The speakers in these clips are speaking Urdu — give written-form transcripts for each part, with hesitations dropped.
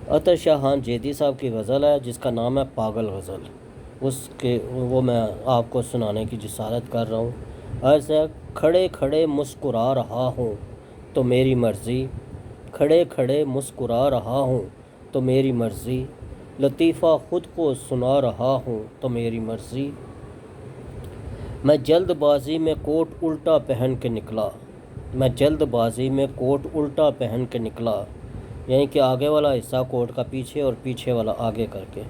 عطر شاہان جیدی صاحب کی غزل ہے جس کا نام ہے پاگل غزل، وہ میں آپ کو سنانے کی جسارت کر رہا ہوں۔ عرض ہے، کھڑے کھڑے مسکرا رہا ہوں تو میری مرضی، کھڑے کھڑے مسکرا رہا ہوں تو میری مرضی، لطیفہ خود کو سنا رہا ہوں تو میری مرضی۔ میں جلد بازی میں کوٹ الٹا پہن کے نکلا، میں جلد بازی میں کوٹ الٹا پہن کے نکلا، یعنی کہ آگے والا حصہ کوٹ کا پیچھے اور پیچھے والا آگے کر کے۔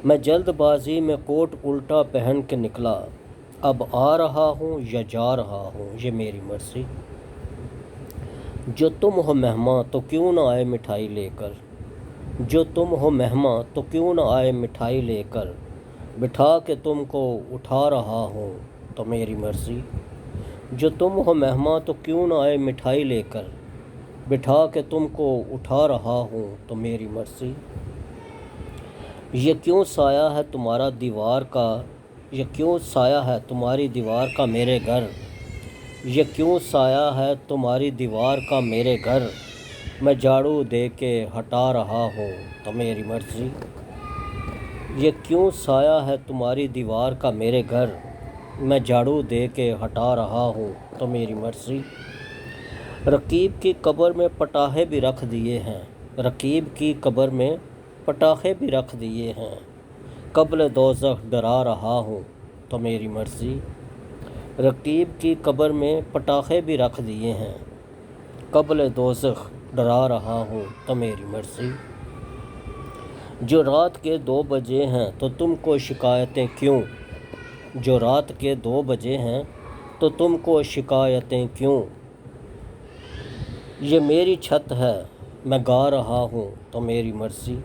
میں جلد بازی میں کوٹ الٹا پہن کے نکلا، اب آ رہا ہوں یا جا رہا ہوں یہ میری مرضی۔ جو تم ہو مہماں تو کیوں نہ آئے مٹھائی لے کر، جو تم ہو مہماں تو کیوں نہ آئے مٹھائی لے کر، بٹھا کے تم کو اٹھا رہا ہوں تو میری مرضی۔ جو تم ہو مہماں تو کیوں نہ آئے مٹھائی لے کر، بٹھا کے تم کو اٹھا رہا ہوں تو میری مرضی۔ یہ کیوں سایہ ہے تمہارا دیوار کا، یہ کیوں سایہ ہے تمہاری دیوار کا میرے گھر، یہ کیوں سایہ ہے تمہاری دیوار کا میرے گھر، میں جھاڑو دے کے ہٹا رہا ہوں تو میری مرضی۔ یہ کیوں سایہ ہے تمہاری دیوار کا میرے گھر، میں جھاڑو دے کے ہٹا رہا ہوں تو میری مرضی۔ رقیب کی قبر میں پٹاخے بھی رکھ دیے ہیں، رقیب کی قبر میں پٹاخے بھی رکھ دیے ہیں، قبل دوزخ ڈرا رہا ہوں تو میری مرضی۔ رقیب کی قبر میں پٹاخے بھی رکھ دیے ہیں، قبل دوزخ ڈرا رہا ہوں تو میری مرضی۔ جو رات کے 2 بجے ہیں تو تم کو شکایتیں کیوں، جو رات کے 2 بجے ہیں تو تم کو شکایتیں کیوں، یہ میری چھت ہے میں گا رہا ہوں تو میری مرضی۔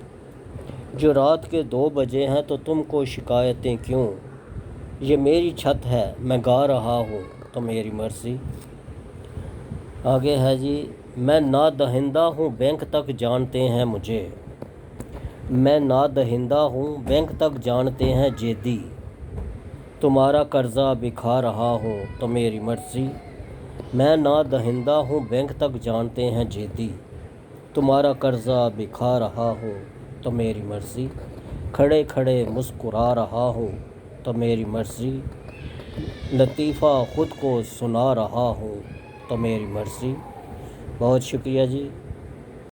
جو رات کے 2 بجے ہیں تو تم کو شکایتیں کیوں، یہ میری چھت ہے میں گا رہا ہوں تو میری مرضی۔ آگے ہے جی، میں نادہندہ ہوں بینک تک جانتے ہیں مجھے، میں نادہندہ ہوں بینک تک جانتے ہیں جیدی، تمہارا قرضہ بکھا رہا ہوں تو میری مرضی۔ میں نادہندہ ہوں بینک تک جانتے ہیں جیدی، تمہارا قرضہ بکھا رہا ہوں تو میری مرضی۔ کھڑے کھڑے مسکرا رہا ہوں تو میری مرضی، لطیفہ خود کو سنا رہا ہوں تو میری مرضی۔ بہت شکریہ جی۔